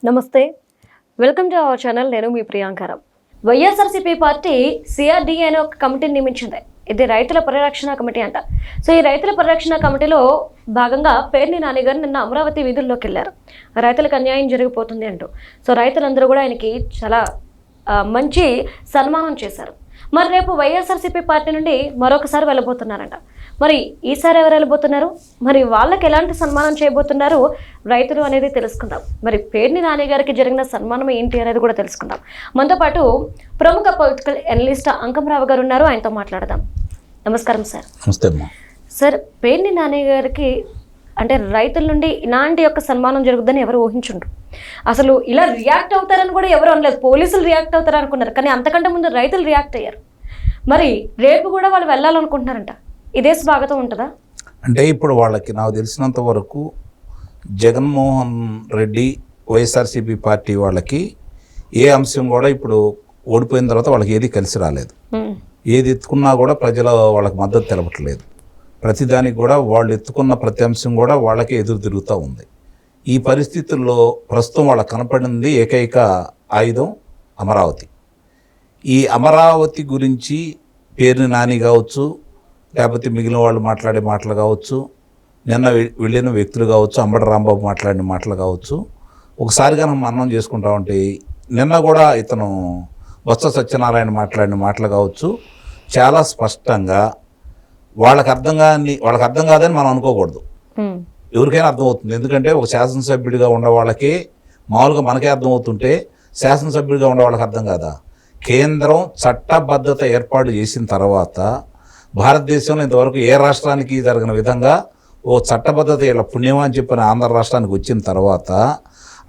నమస్తే, welcome to our channel. నేను మీ ప్రియాంకరం. YSRCP party CRDA అనే ఒక కమిటీని నియమించింది. ఇది రైతుల పరిరక్షణ కమిటీ అంట. సో ఈ రైతుల పరిరక్షణ కమిటీలో భాగంగా పేర్ని నాని గారు నిన్న అమరావతి వీధుల్లోకి వెళ్ళారు. రైతులకు అన్యాయం జరిగిపోతుంది అంటూ. సో రైతులందరూ కూడా ఆయనకి చాలా మంచి సన్మానం చేశారు. మరి రేపు వైఎస్ఆర్సీపీ పార్టీ నుండి మరొకసారి వెళ్ళబోతున్నారంట. మరి ఈసారి ఎవరు వెళ్ళబోతున్నారు, మరి వాళ్ళకి ఎలాంటి సన్మానం చేయబోతున్నారు రైతులు అనేది తెలుసుకుందాం. మరి పేర్ని నాని గారికి జరిగిన సన్మానం ఏంటి అనేది కూడా తెలుసుకుందాం. మనతో పాటు ప్రముఖ పొలిటికల్ అనలిస్ట్ అంకంరావు గారు ఉన్నారు, ఆయనతో మాట్లాడదాం. నమస్కారం సార్. నమస్తే సార్, పేర్ని నాని గారికి అంటే రైతుల నుండి ఇలాంటి యొక్క సన్మానం జరుగుతుందని ఎవరు ఊహించుండ్రు. అసలు ఇలా రియాక్ట్ అవుతారని కూడా ఎవరు అనలేదు. పోలీసులు రియాక్ట్ అవుతారు అనుకున్నారు, కానీ అంతకంటే ముందు రైతులు రియాక్ట్ అయ్యారు. మరి రేపు కూడా వాళ్ళు వెళ్ళాలనుకుంటున్నారంట. ఇదే స్వాగతం ఉంటుందా? అంటే ఇప్పుడు వాళ్ళకి నాకు తెలిసినంత వరకు జగన్మోహన్ రెడ్డి వైఎస్ఆర్సీపీ పార్టీ వాళ్ళకి ఏ అంశం కూడా ఇప్పుడు ఓడిపోయిన తర్వాత వాళ్ళకి ఏది కలిసి రాలేదు. ఏది ఎత్తుకున్నా కూడా ప్రజలు వాళ్ళకి మద్దతు తెలపట్లేదు. ప్రతిదానికి కూడా వాళ్ళు ఎత్తుకున్న ప్రతి అంశం కూడా వాళ్ళకే ఎదురు తిరుగుతూ ఉంది. ఈ పరిస్థితుల్లో ప్రస్తుతం వాళ్ళకి కనపడింది ఏకైక ఆయుధం అమరావతి. ఈ అమరావతి గురించి పేర్ని నాని కావచ్చు, లేకపోతే మిగిలిన వాళ్ళు మాట్లాడే మాటలు కావచ్చు, నిన్న వెళ్ళిన వ్యక్తులు కావచ్చు, అంబటి రాంబాబు మాట్లాడిన మాటలు కావచ్చు, ఒకసారిగా మనం మననం చేసుకుంటా ఉంటే నిన్న కూడా ఇతను బొత్స సత్యనారాయణ మాట్లాడిన మాటలు కావచ్చు, చాలా స్పష్టంగా వాళ్ళకి అర్థం కాదని మనం అనుకోకూడదు. ఎవరికైనా అర్థమవుతుంది. ఎందుకంటే ఒక శాసనసభ్యుడిగా ఉన్న వాళ్ళకి మామూలుగా మనకే అర్థమవుతుంటే శాసనసభ్యుడిగా ఉన్న వాళ్ళకి అర్థం కాదా? కేంద్రం చట్టబద్ధత ఏర్పాటు చేసిన తర్వాత భారతదేశంలో ఇంతవరకు ఏ రాష్ట్రానికి జరిగిన విధంగా ఓ చట్టబద్ధత ఇలా పుణ్యమా అని చెప్పిన ఆంధ్ర రాష్ట్రానికి వచ్చిన తర్వాత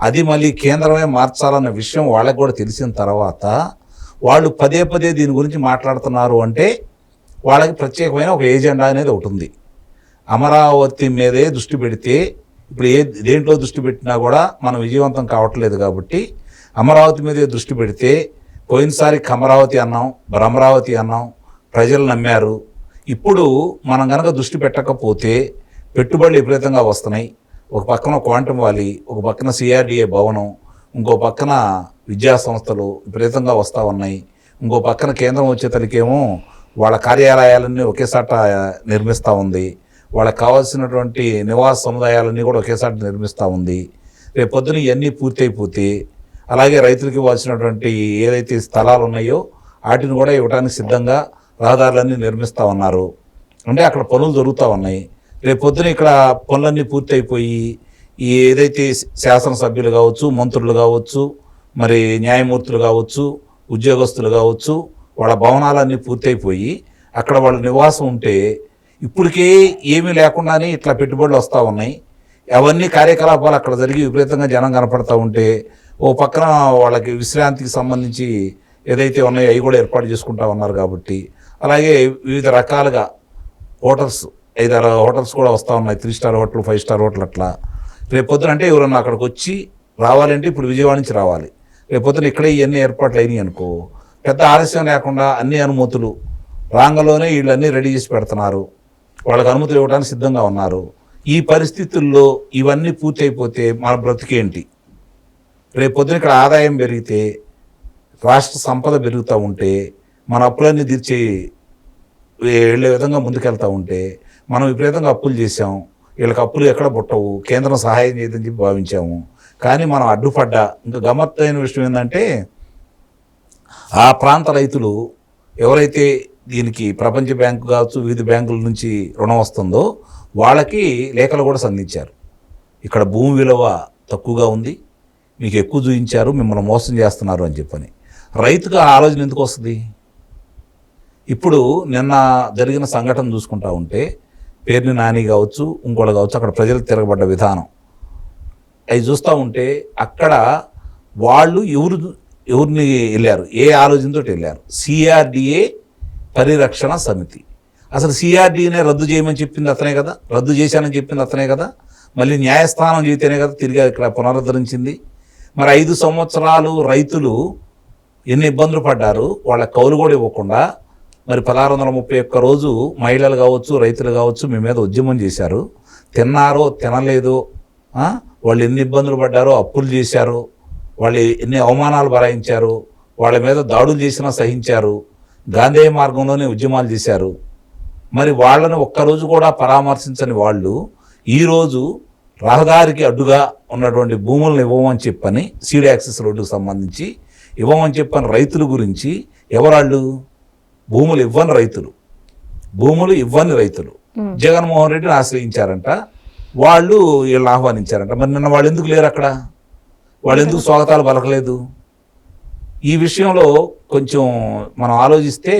అది మళ్ళీ కేంద్రమే మార్చాలన్న విషయం వాళ్ళకి కూడా తెలిసిన తర్వాత వాళ్ళు పదే పదే దీని గురించి మాట్లాడుతున్నారు అంటే వాళ్ళకి ప్రత్యేకమైన ఒక ఏజెండా అనేది ఒకటి ఉంది. అమరావతి మీదే దృష్టి పెడితే ఇప్పుడు దేంట్లో దృష్టి పెట్టినా కూడా మనం విజయవంతం కావట్లేదు. కాబట్టి అమరావతి మీదే దృష్టి పెడితే పోయినసారి కమరావతి అన్నాం, భ్రమరావతి అన్నాం, ప్రజలు నమ్మారు. ఇప్పుడు మనం కనుక దృష్టి పెట్టకపోతే పెట్టుబడులు విపరీతంగా వస్తున్నాయి. ఒక పక్కన క్వాంటమ్ వ్యాలీ, ఒక పక్కన సిఆర్డీఏ భవనం, ఇంకో పక్కన విద్యా సంస్థలు విపరీతంగా వస్తూ ఉన్నాయి. ఇంకో పక్కన కేంద్రం వచ్చేతలకేమో వాళ్ళ కార్యాలయాలన్నీ ఒకేసాట నిర్మిస్తూ ఉంది. వాళ్ళకి కావాల్సినటువంటి నివాస సముదాయాలన్నీ కూడా ఒకేసారి నిర్మిస్తూ ఉంది. రేపు పొద్దున ఇవన్నీ పూర్తయిపోతే అలాగే రైతులకు ఇవ్వాల్సినటువంటి ఏదైతే స్థలాలు ఉన్నాయో వాటిని కూడా ఇవ్వడానికి సిద్ధంగా రహదారులన్నీ నిర్మిస్తూ ఉన్నారు. అంటే అక్కడ పనులు జరుగుతూ ఉన్నాయి. రేపు పొద్దున ఇక్కడ పనులన్నీ పూర్తయిపోయి ఈ ఏదైతే శాసనసభ్యులు కావచ్చు, మంత్రులు కావచ్చు, మరి న్యాయమూర్తులు కావచ్చు, ఉద్యోగస్తులు కావచ్చు, వాళ్ళ భవనాలన్నీ పూర్తయిపోయి అక్కడ వాళ్ళ నివాసం ఉంటే ఇప్పటికే ఏమీ లేకుండానే ఇట్లా పెట్టుబడులు వస్తూ ఉన్నాయి. అవన్నీ కార్యకలాపాలు అక్కడ జరిగి విపరీతంగా జనం కనపడతా ఉంటే ఓ పక్కన వాళ్ళకి విశ్రాంతికి సంబంధించి ఏదైతే ఉన్నాయో అవి కూడా ఏర్పాటు చేసుకుంటా ఉన్నారు. కాబట్టి అలాగే వివిధ రకాలుగా హోటల్స్, 5-6 హోటల్స్ కూడా వస్తూ ఉన్నాయి. 3 స్టార్ హోటల్, 5 స్టార్ హోటల్ అట్లా. రేపొద్దున అంటే ఎవరన్నా అక్కడికి వచ్చి రావాలంటే ఇప్పుడు విజయవాడ నుంచి రావాలి. రేపొద్దున ఇక్కడే ఇవన్నీ ఏర్పాట్లు అయినాయి అనుకో, పెద్ద ఆలస్యం లేకుండా అన్ని అనుమతులు రాంగలోనే వీళ్ళన్నీ రెడీ చేసి పెడుతున్నారు. వాళ్ళకి అనుమతులు ఇవ్వడానికి సిద్ధంగా ఉన్నారు. ఈ పరిస్థితుల్లో ఇవన్నీ పూర్తి అయిపోతే మన బ్రతికేంటి? రేపు పొద్దున ఇక్కడ ఆదాయం పెరిగితే, రాష్ట్ర సంపద పెరుగుతూ ఉంటే, మన అప్పులన్నీ తీర్చి వెళ్ళే విధంగా ముందుకెళ్తూ ఉంటే, మనం విపరీతంగా అప్పులు చేసాం. వీళ్ళకి అప్పులు ఎక్కడ పుట్టవు, కేంద్రం సహాయం చేయదని చెప్పి భావించాము. కానీ మనం అడ్డుపడ్డా. ఇంకా గమ్మత్తైన విషయం ఏంటంటే ఆ ప్రాంత రైతులు ఎవరైతే దీనికి ప్రపంచ బ్యాంకు కావచ్చు, వివిధ బ్యాంకుల నుంచి రుణం వస్తుందో వాళ్ళకి లేఖలు కూడా సంధించారు. ఇక్కడ భూమి విలువ తక్కువగా ఉంది, మీకు ఎక్కువ చూపించారు, మిమ్మల్ని మోసం చేస్తున్నారు అని చెప్పని. రైతుకు ఆ ఆలోచన ఎందుకు వస్తుంది? ఇప్పుడు నిన్న జరిగిన సంఘటన చూసుకుంటా ఉంటే పేర్ని నాని కావచ్చు, ఇంకోటి కావచ్చు, అక్కడ ప్రజలు తిరగబడ్డ విధానం అవి చూస్తూ ఉంటే అక్కడ వాళ్ళు ఎవరిని వెళ్ళారు, ఏ ఆలోచనతో వెళ్ళారు? సిఆర్డీఏ పరిరక్షణ సమితి. అసలు సిఆర్డీఏనే రద్దు చేయమని చెప్పింది అతనే కదా, రద్దు చేశానని చెప్పింది అతనే కదా, మళ్ళీ న్యాయస్థానం చేస్తేనే కదా తిరిగి ఇక్కడ పునరుద్ధరించింది. మరి 5 సంవత్సరాలు రైతులు ఎన్ని ఇబ్బందులు పడ్డారు, వాళ్ళ కౌలు కూడా ఇవ్వకుండా. మరి 1631 రోజు మహిళలు కావచ్చు, రైతులు కావచ్చు మీ మీద ఉద్యమం చేశారు. తిన్నారో తినలేదో, వాళ్ళు ఎన్ని ఇబ్బందులు పడ్డారో, అప్పులు చేశారో, వాళ్ళు ఎన్ని అవమానాలు భరాయించారు, వాళ్ళ మీద దాడులు చేసినా సహించారు, గాంధేయ మార్గంలోనే ఉద్యమాలు చేశారు. మరి వాళ్ళని ఒక్కరోజు కూడా పరామర్శించని వాళ్ళు ఈరోజు రహదారికి అడ్డుగా ఉన్నటువంటి భూములను ఇవ్వమని చెప్పని సీడ్ యాక్సెస్ రోడ్డుకు సంబంధించి ఇవ్వమని చెప్పని రైతుల గురించి ఎవరాళ్ళు? భూములు ఇవ్వని రైతులు జగన్మోహన్ రెడ్డిని ఆశ్రయించారంట, వాళ్ళు వీళ్ళని ఆహ్వానించారంట. మరి నిన్న వాళ్ళు ఎందుకు లేరు అక్కడ? వాళ్ళు ఎందుకు స్వాగతాలు పలకలేదు? ఈ విషయంలో కొంచెం మనం ఆలోచిస్తే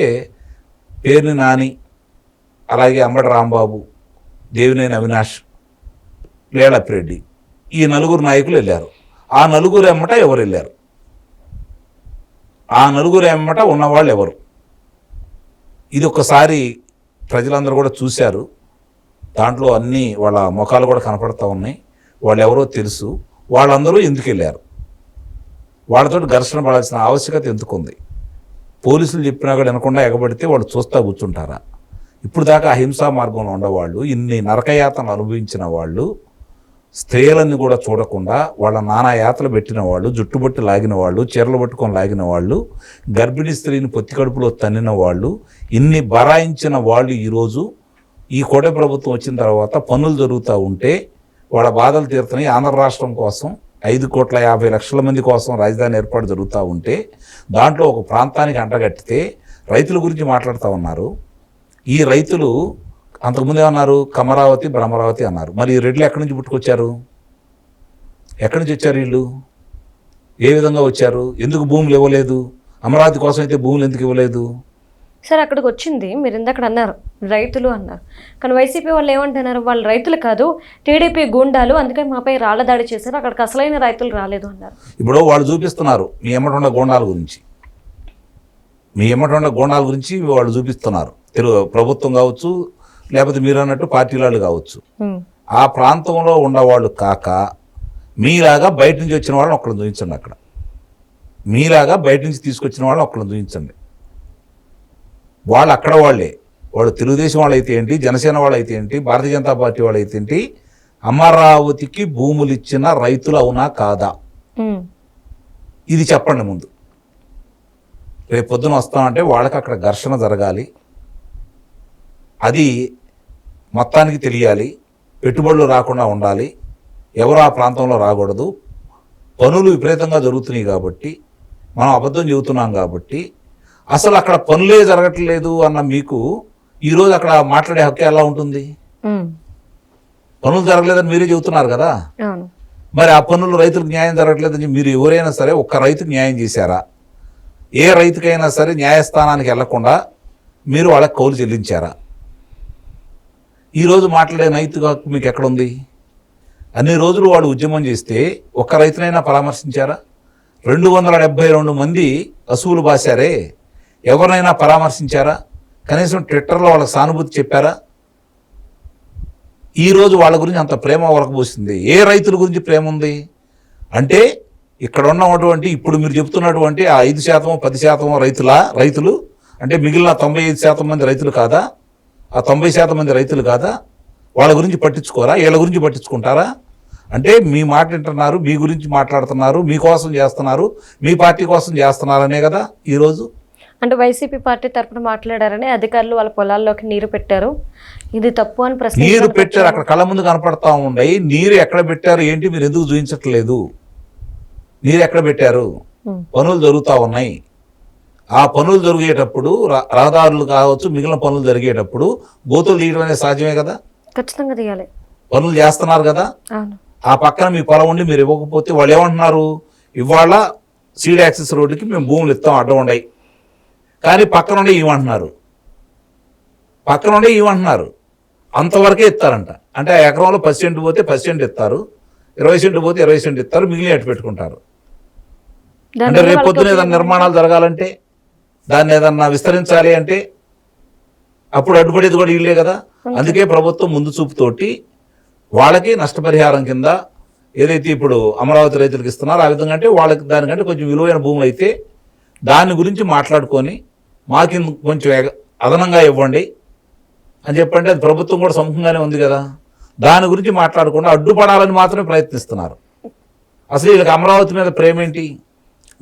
పేర్ని నాని, అలాగే అంబటి రాంబాబు, దేవినేని అవినాష్, లేళ్లప్పిరెడ్డి, ఈ నలుగురు నాయకులు వెళ్ళారు. ఆ నలుగురు ఎమ్మట ఎవరు వెళ్ళారు? ఆ నలుగురు ఎమ్మట ఉన్నవాళ్ళు ఎవరు? ఇది ఒక్కసారి ప్రజలందరూ కూడా చూశారు. దాంట్లో అన్నీ వాళ్ళ ముఖాలు కూడా కనపడతా ఉన్నాయి. వాళ్ళు ఎవరో తెలుసు. వాళ్ళందరూ ఎందుకు వెళ్ళారు? వాళ్ళతో ఘర్షణ పడాల్సిన ఆవశ్యకత ఎందుకుంది? పోలీసులు చెప్పినా కూడా వినకుండా ఎగబడితే వాళ్ళు చూస్తా కూర్చుంటారా? ఇప్పుడు దాకా అహింసా మార్గంలో ఉండేవాళ్ళు, ఇన్ని నరకయాతనలు అనుభవించిన వాళ్ళు, స్త్రీలన్నీ కూడా చూడకుండా వాళ్ళ నానా యాతలు పెట్టిన వాళ్ళు, జుట్టుబట్టి లాగిన వాళ్ళు, చీరలు పట్టుకొని లాగిన వాళ్ళు, గర్భిణీ స్త్రీని పొత్తి కడుపులో తన్నిన వాళ్ళు, ఇన్ని బరాయించిన వాళ్ళు ఈరోజు ఈ కూటమి ప్రభుత్వం వచ్చిన తర్వాత పనులు జరుగుతూ ఉంటే వాళ్ళ బాధలు తీరుతున్నాయి. ఆంధ్ర రాష్ట్రం కోసం 5,50,00,000 మంది కోసం రాజధాని ఏర్పాటు జరుగుతూ ఉంటే దాంట్లో ఒక ప్రాంతానికి అంటగట్టితే రైతుల గురించి మాట్లాడుతూ ఉన్నారు. ఈ రైతులు అంతకుముందు ఏమన్నారు? కమరావతి, భ్రమరావతి అన్నారు. మరి ఈ రెడ్లు ఎక్కడి నుంచి పుట్టుకొచ్చారు? ఎక్కడి నుంచి వచ్చారు వీళ్ళు? ఏ విధంగా వచ్చారు? ఎందుకు భూములు ఇవ్వలేదు? అమరావతి కోసం అయితే భూములు ఎందుకు ఇవ్వలేదు? సార్ అక్కడికి వచ్చింది మీరు ఇందాక అన్నారు రైతులు అన్నారు, కానీ వైసీపీ వాళ్ళు ఏమంటున్నారు? వాళ్ళు రైతులు కాదు, టీడీపీ గూండాలు, అందుకే మాపై రాళ్ల దాడి చేశారు, అక్కడికి అసలైన రైతులు రాలేదు అన్నారు. ఇప్పుడు వాళ్ళు చూపిస్తున్నారు మీ ఎమ్మటొండ గూండాల గురించి, వాళ్ళు చూపిస్తున్నారు. ప్రభుత్వం కావచ్చు, లేకపోతే మీరు అన్నట్టు పార్టీ వాళ్ళు కావచ్చు. ఆ ప్రాంతంలో ఉన్నవాళ్ళు కాక మీలాగా బయట నుంచి వచ్చిన వాళ్ళని ఒక్కళ్ళని చూపించండి. అక్కడ మీలాగా బయట నుంచి తీసుకొచ్చిన వాళ్ళని ఒక్కళ్ళని చూపించండి. వాళ్ళు అక్కడ వాళ్ళు తెలుగుదేశం వాళ్ళు అయితే ఏంటి, జనసేన వాళ్ళు అయితే ఏంటి, భారతీయ జనతా పార్టీ వాళ్ళు అయితే ఏంటి, అమరావతికి భూములు ఇచ్చిన రైతులు అవునా కాదా? ఇది చెప్పండి ముందు. రేపు పొద్దున వస్తామంటే వాళ్ళకి అక్కడ ఘర్షణ జరగాలి, అది మొత్తానికి తెలియాలి, పెట్టుబడులు రాకుండా ఉండాలి, ఎవరు ఆ ప్రాంతంలో రాకూడదు, పనులు విపరీతంగా జరుగుతున్నాయి కాబట్టి, మనం అబద్ధం చెబుతున్నాం కాబట్టి, అసలు అక్కడ పనులే జరగట్లేదు అన్న మీకు ఈరోజు అక్కడ మాట్లాడే హక్కు ఎలా ఉంటుంది? పనులు జరగలేదని మీరే చెబుతున్నారు కదా. మరి ఆ పనులు రైతులకు న్యాయం జరగట్లేదని మీరు ఎవరైనా సరే ఒక్క రైతుకు న్యాయం చేశారా? ఏ రైతుకైనా సరే న్యాయస్థానానికి వెళ్లకుండా మీరు వాళ్ళకి కౌలు చెల్లించారా? ఈరోజు మాట్లాడే నైతిక హక్కు మీకు ఎక్కడుంది? అన్ని రోజులు వాడు ఉద్యమం చేస్తే ఒక్క రైతునైనా పరామర్శించారా? 272 మంది అసువులు బాసారే, ఎవరినైనా పరామర్శించారా? కనీసం ట్విట్టర్లో వాళ్ళకి సానుభూతి చెప్పారా? ఈరోజు వాళ్ళ గురించి అంత ప్రేమ వాళ్ళకు పోసింది. ఏ రైతుల గురించి ప్రేమ ఉంది అంటే ఇక్కడ ఉన్నటువంటి ఇప్పుడు మీరు చెప్తున్నటువంటి ఆ 5%, 10% రైతులు అంటే మిగిలిన 95% మంది రైతులు కాదా? ఆ 90% మంది రైతులు కాదా? వాళ్ళ గురించి పట్టించుకోరా? వీళ్ళ గురించి పట్టించుకుంటారా? అంటే మీ మాట వింటున్నారు, మీ గురించి మాట్లాడుతున్నారు, మీకోసం చేస్తున్నారు, మీ పార్టీ కోసం చేస్తున్నారనే కదా ఈరోజు. అంటే వైసీపీ పార్టీ తరఫున మాట్లాడారని అధికారులు వాళ్ళ పొలాల్లోకి నీరు పెట్టారు, ఇది తప్పు అని ప్రశ్న. నీరు పెట్టారు, అక్కడ కళ్ళ ముందు కనపడతా ఉన్నాయి. నీరు ఎక్కడ పెట్టారు ఏంటి మీరు ఎందుకు చూపించట్లేదు? నీరు ఎక్కడ పెట్టారు? పనులు జరుగుతూ ఉన్నాయి. ఆ పనులు జరిగేటప్పుడు రహదారులు కావచ్చు, మిగిలిన పనులు జరిగేటప్పుడు గోతులు తీయడం అనేది సాధ్యమే కదా. ఖచ్చితంగా తీయాలి. పనులు చేస్తున్నారు కదా. ఆ పక్కన మీ పొలం ఉండి మీరు ఇవ్వకపోతే వాళ్ళు ఏమంటున్నారు? ఇవాళ సీడ్ యాక్సెస్ రోడ్డుకి మేము భూములు ఇస్తాం అడ్డం ఉన్నాయి, కానీ పక్కన ఉండే ఇవ్వమంటున్నారు. అంతవరకే ఇస్తారంట. అంటే ఆ ఎకరంలో 10 సెంటు పోతే 10 సెంటు ఇస్తారు, 20 సెంటు పోతే 20 సెంటు ఇస్తారు, మిగిలిన అట్టు పెట్టుకుంటారు. అంటే రేపు పొద్దున ఏదైనా నిర్మాణాలు జరగాలంటే, దాన్ని ఏదన్నా విస్తరించాలి అంటే అప్పుడు అడ్డుపడేది కూడా వీళ్ళే కదా. అందుకే ప్రభుత్వం ముందు చూపుతోటి వాళ్ళకి నష్టపరిహారం కింద ఏదైతే ఇప్పుడు అమరావతి రైతులకు ఇస్తున్నారో ఆ విధంగా, అంటే వాళ్ళకి దానికంటే కొంచెం విలువైన భూములు అయితే దాని గురించి మాట్లాడుకొని మాకి కొంచెం అదనంగా ఇవ్వండి అని చెప్పంటే అది ప్రభుత్వం కూడా సముఖంగానే ఉంది కదా. దాని గురించి మాట్లాడకుండా అడ్డుపడాలని మాత్రమే ప్రయత్నిస్తున్నారు. అసలు వీళ్ళకి అమరావతి మీద ప్రేమ ఏంటి?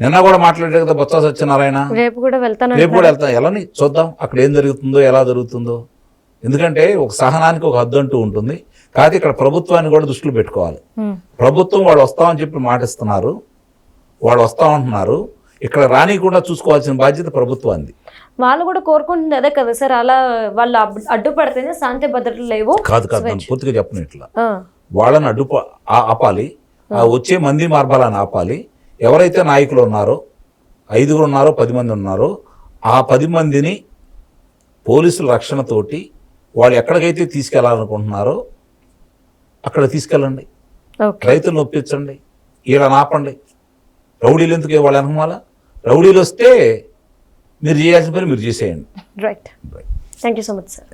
నిన్న కూడా మాట్లాడారు కదా బొత్స సత్యనారాయణ, రేపు కూడా వెళ్తాను. రేపు కూడా వెళ్తాం. ఎలాని చూద్దాం అక్కడ ఏం జరుగుతుందో, ఎలా జరుగుతుందో. ఎందుకంటే ఒక సహనానికి ఒక హద్దు అంటూ ఉంటుంది. కాదు ఇక్కడ ప్రభుత్వాన్ని కూడా దృష్టిలో పెట్టుకోవాలి. ప్రభుత్వం వాళ్ళు వస్తామని చెప్పి మాటిస్తున్నారు, వాళ్ళు వస్తామంటున్నారు. ఇక్కడ రానికుండా చూసుకోవాల్సిన బాధ్యత ప్రభుత్వాన్ని. వాళ్ళు కూడా కోరుకుంటుంది అదే కదా సార్, అలా వాళ్ళు అడ్డుపడితేనే శాంతి భద్రతలు లేవు. కాదు నన్ను పూర్తిగా చెప్పను. ఇట్లా వాళ్ళని ఆపాలి, వచ్చే మంది మార్గాలను ఆపాలి. ఎవరైతే నాయకులు ఉన్నారో, 5 ఉన్నారో 10 మంది ఉన్నారో, ఆ 10 మందిని పోలీసుల రక్షణతోటి వాళ్ళు ఎక్కడికైతే తీసుకెళ్లాలనుకుంటున్నారో అక్కడ తీసుకెళ్ళండి. రైతులను ఒప్పించండి, వీళ్ళని ఆపండి. రౌడీలు ఎందుకు వాళ్ళ వెనకమాల? రౌడీలు వస్తే మీరు చేయాల్సిన పని మీరు చేసేయండి. Right. Thank you so much sir.